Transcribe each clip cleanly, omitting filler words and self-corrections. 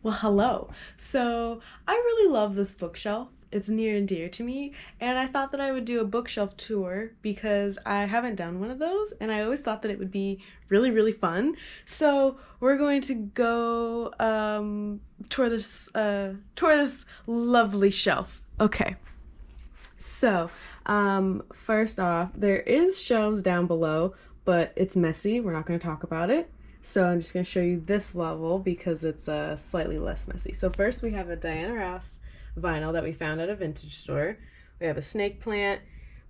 Well, hello. So, I really love this bookshelf. It's near and dear to me, and I thought that I would do a bookshelf tour because I haven't done one of those, and I always thought that it would be really, really fun. So, we're going to go tour this lovely shelf. Okay. So, first off, there is shelves down below, but it's messy. We're not going to talk about it. So I'm just going to show you this level because it's slightly less messy. So first we have a Diana Ross vinyl that we found at a vintage store. We have a snake plant.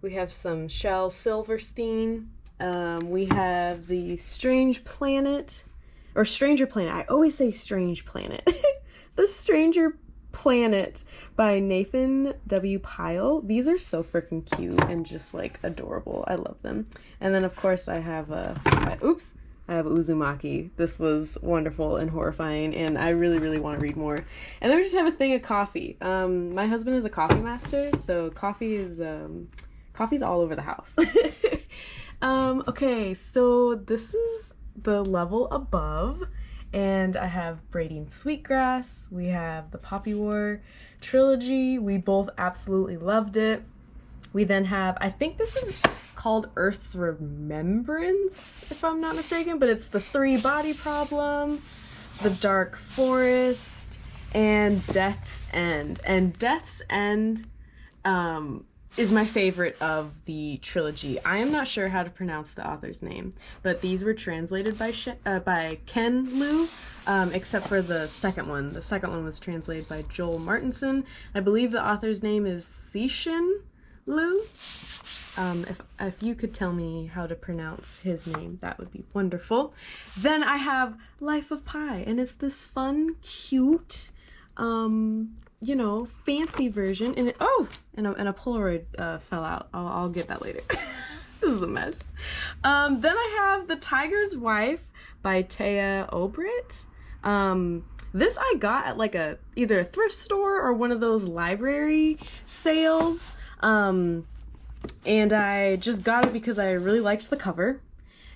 We have some Shel Silverstein. We have the Strange Planet, or Stranger Planet. I always say Strange Planet. The Stranger Planet by Nathan W. Pyle. These are so freaking cute and just like adorable. I love them. And then of course I have I have Uzumaki. This was wonderful and horrifying, and I really, really want to read more. And then we just have a thing of coffee. My husband is a coffee master, so coffee's all over the house. Okay, so this is the level above, and I have Braiding Sweetgrass. We have the Poppy War trilogy. We both absolutely loved it. We then have, I think this is called Earth's Remembrance, if I'm not mistaken, but it's the Three Body Problem, the Dark Forest, and Death's End. And Death's End is my favorite of the trilogy. I am not sure how to pronounce the author's name, but these were translated by Ken Liu, except for the second one. The second one was translated by Joel Martinson. I believe the author's name is Cixin Liu. If you could tell me how to pronounce his name, that would be wonderful. Then I have Life of Pi, and it's this fun, cute, fancy version. And and a Polaroid fell out. I'll get that later. This is a mess. Then I have The Tiger's Wife by Taya Obrit. This I got at like either a thrift store or one of those library sales. And I just got it because I really liked the cover,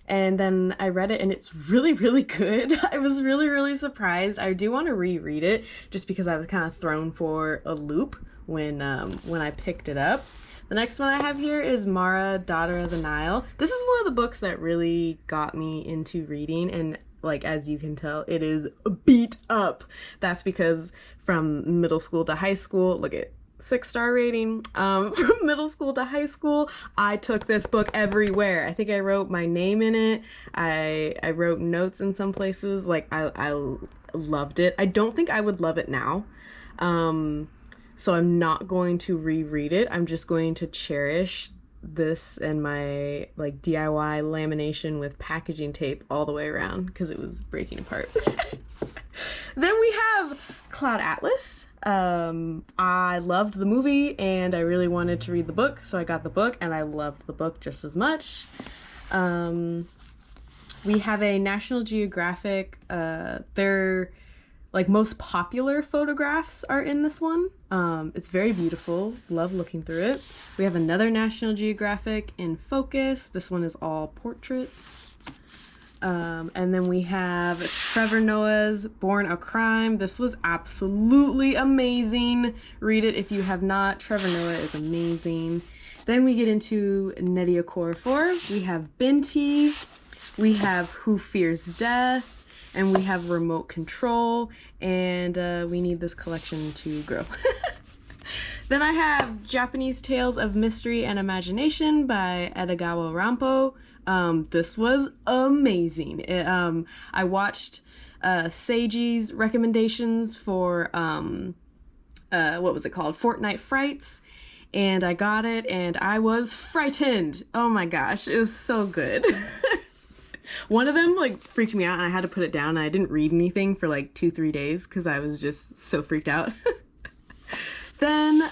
and then I read it and it's really, really good. I was really, really surprised. I do want to reread it just because I was kind of thrown for a loop when I picked it up. The next one I have here is Mara, Daughter of the Nile. This is one of the books that really got me into reading, and like, as you can tell, it is beat up. That's because from middle school to high school, look at 6-star rating. From middle school to high school, I took this book everywhere. I think I wrote my name in it. I wrote notes in some places. Like, I loved it. I don't think I would love it now. So I'm not going to reread it. I'm just going to cherish this and my like DIY lamination with packaging tape all the way around because it was breaking apart. Then we have Cloud Atlas. I loved the movie and I really wanted to read the book, so I got the book and I loved the book just as much. We have a National Geographic, their like most popular photographs are in this one. It's very beautiful, love looking through it. We have another National Geographic in focus. This one is all portraits. And then we have Trevor Noah's Born a Crime. This was absolutely amazing. Read it if you have not. Trevor Noah is amazing. Then we get into Nnedi Okorafor. We have Binti. We have Who Fears Death. And we have Remote Control. And we need this collection to grow. Then I have Japanese Tales of Mystery and Imagination by Edogawa Rampo. This was amazing. I watched Seiji's recommendations for what was it called? Fortnite Frights, and I got it and I was frightened. Oh my gosh, it was so good. One of them like freaked me out and I had to put it down, and I didn't read anything for like 2-3 days because I was just so freaked out. Then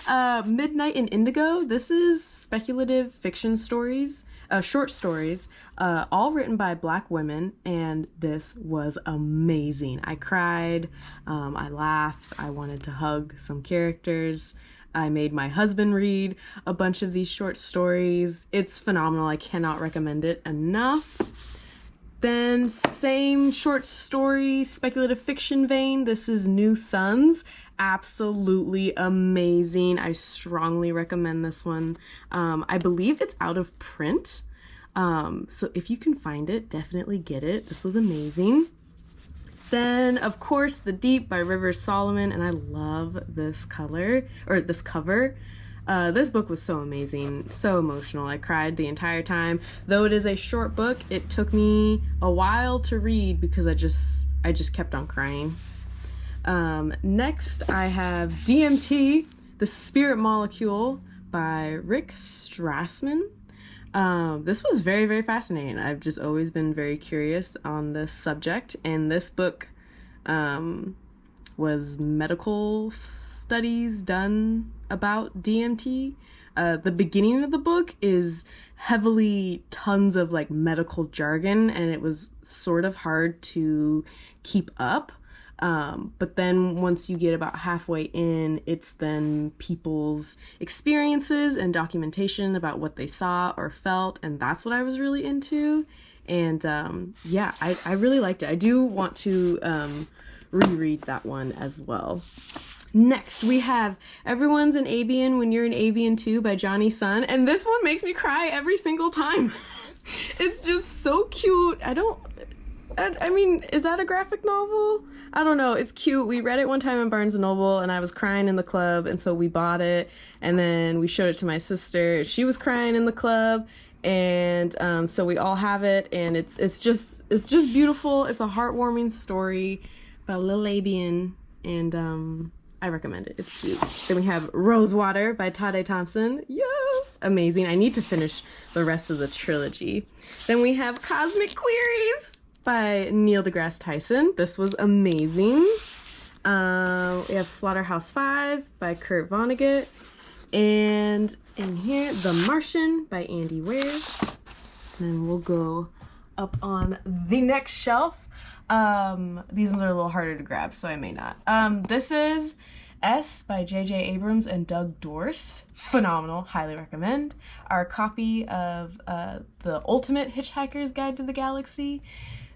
Midnight in Indigo. This is speculative fiction stories. Short stories, all written by Black women, and this was amazing. I cried, I laughed, I wanted to hug some characters. I made my husband read a bunch of these short stories. It's phenomenal. I cannot recommend it enough. Then same short story, speculative fiction vein. This is New Suns. Absolutely amazing. I strongly recommend this one. I believe it's out of print. So if you can find it, definitely get it. This was amazing. Then, of course, The Deep by Rivers Solomon, and I love this color, or this cover. This book was so amazing, so emotional. I cried the entire time. Though it is a short book, it took me a while to read because I just kept on crying. Next, I have DMT, The Spirit Molecule by Rick Strassman. This was very, very fascinating. I've just always been very curious on this subject, and this book was medical studies done about DMT. The beginning of the book is heavily tons of like medical jargon, and it was sort of hard to keep up. But then once you get about halfway in, it's then people's experiences and documentation about what they saw or felt, and that's what I was really into. And yeah, I really liked it. I do want to reread that one as well. Next, we have Everyone's an Avian When You're an Avian Too by Johnny Sun, and this one makes me cry every single time. It's just so cute. I mean, is that a graphic novel? I don't know. It's cute. We read it one time in Barnes & Noble, and I was crying in the club, and so we bought it, and then we showed it to my sister. She was crying in the club, and so we all have it, and it's just beautiful. It's a heartwarming story about a little avian, and I recommend it. It's cute. Then we have Rosewater by Tade Thompson. Yes! Amazing. I need to finish the rest of the trilogy. Then we have Cosmic Queries by Neil deGrasse Tyson. This was amazing. We have Slaughterhouse-Five by Kurt Vonnegut. And in here, The Martian by Andy Weir. And then we'll go up on the next shelf. These ones are a little harder to grab, so I may not. This is S by J.J. Abrams and Doug Dorst. Phenomenal. Highly recommend. Our copy of The Ultimate Hitchhiker's Guide to the Galaxy.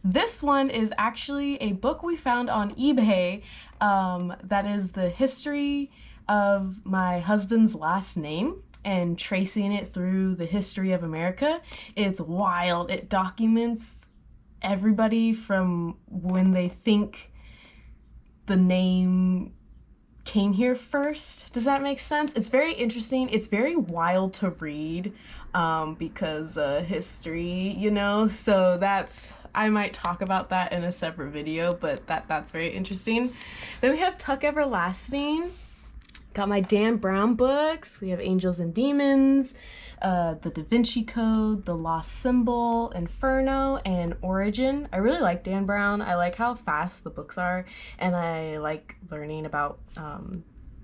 This one is actually a book we found on eBay that is the history of my husband's last name and tracing it through the history of America. It's wild. It documents everybody from when they think the name came here first. Does that make sense? It's very interesting. It's very wild to read because history, you know, so I might talk about that in a separate video, but that's very interesting. Then we have Tuck Everlasting. Got my Dan Brown books. We have Angels and Demons, The Da Vinci Code, The Lost Symbol, Inferno, and Origin. I really like Dan Brown. I like how fast the books are, and I like learning about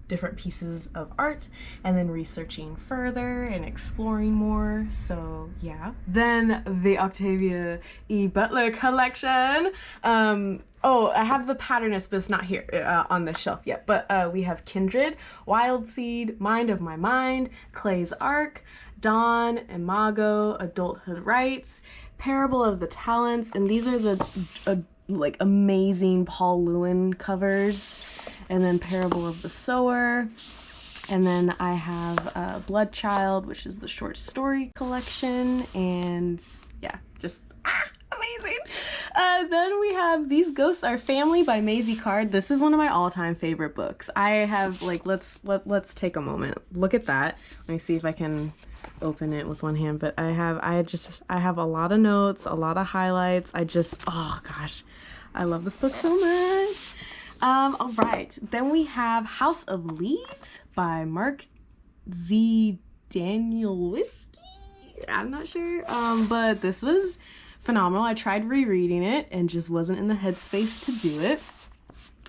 different pieces of art and then researching further and exploring more. So yeah. Then the Octavia E. Butler collection. Oh, I have the Patternist, but it's not here on the shelf yet. But we have Kindred, Wild Seed, Mind of My Mind, Clay's Ark, Dawn, Imago, Adulthood Rights, Parable of the Talents, and these are the like amazing Paul Lewin covers. And then Parable of the Sower. And then I have Blood Child, which is the short story collection. And yeah, just amazing. Then we have These Ghosts Are Family by Maisie Card. This is one of my all-time favorite books. I have like, let's take a moment. Look at that. Let me see if I can open it with one hand. But I have a lot of notes, a lot of highlights. Oh gosh, I love this book so much. All right, then we have House of Leaves by Mark Z. Danielewski. I'm not sure, but this was phenomenal. I tried rereading it and just wasn't in the headspace to do it.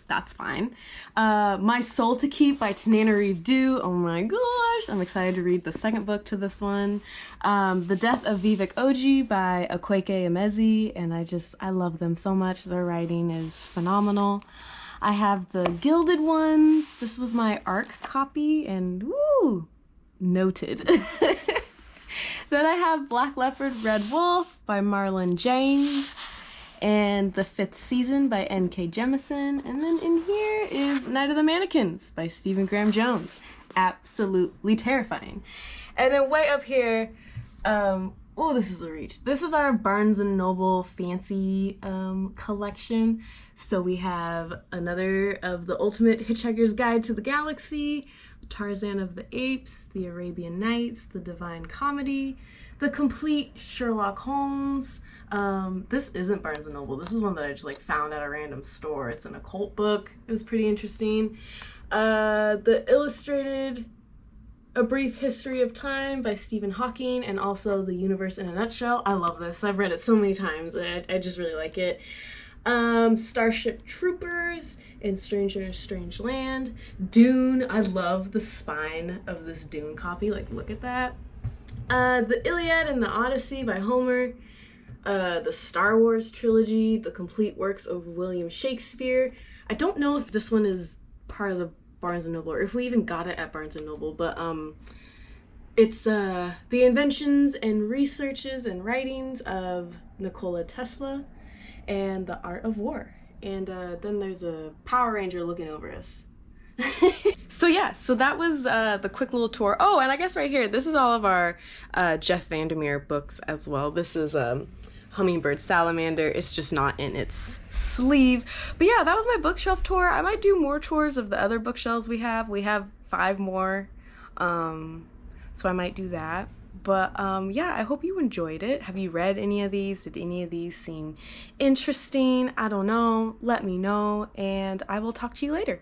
That's fine. My Soul to Keep by Tananarive Due. Oh my gosh, I'm excited to read the second book to this one. The Death of Vivek Oji by Akweke Emezi, and I love them so much. Their writing is phenomenal. I have the Gilded Ones. This was my ARC copy, and woo, noted. Then I have Black Leopard, Red Wolf by Marlon James. and The Fifth Season by N.K. Jemisin. And then in here is Night of the Mannequins by Stephen Graham Jones. Absolutely terrifying. And then way up here, oh, this is a reach. This is our Barnes & Noble fancy collection. So we have another of The Ultimate Hitchhiker's Guide to the Galaxy, Tarzan of the Apes, The Arabian Nights, The Divine Comedy, The Complete Sherlock Holmes. This isn't Barnes & Noble. This is one that I just like found at a random store. It's an occult book. It was pretty interesting. The Illustrated A Brief History of Time by Stephen Hawking, and also The Universe in a Nutshell. I love this. I've read it so many times. I just really like it. Starship Troopers and Stranger in a Strange Land. Dune. I love the spine of this Dune copy. Like, look at that. The Iliad and the Odyssey by Homer. The Star Wars trilogy, The Complete Works of William Shakespeare. I don't know if this one is part of the Barnes & Noble or if we even got it at Barnes & Noble, but it's The Inventions and Researches and Writings of Nikola Tesla and The Art of War. And then there's a Power Ranger looking over us. So yeah, so that was the quick little tour. Oh, and I guess right here, this is all of our Jeff Vandermeer books as well. This is Hummingbird Salamander. It's just not in its sleeve. But yeah, that was my bookshelf tour. I might do more tours of the other bookshelves we have. We have 5 more, so I might do that. But yeah, I hope you enjoyed it. Have you read any of these? Did any of these seem interesting? I don't know. Let me know, and I will talk to you later.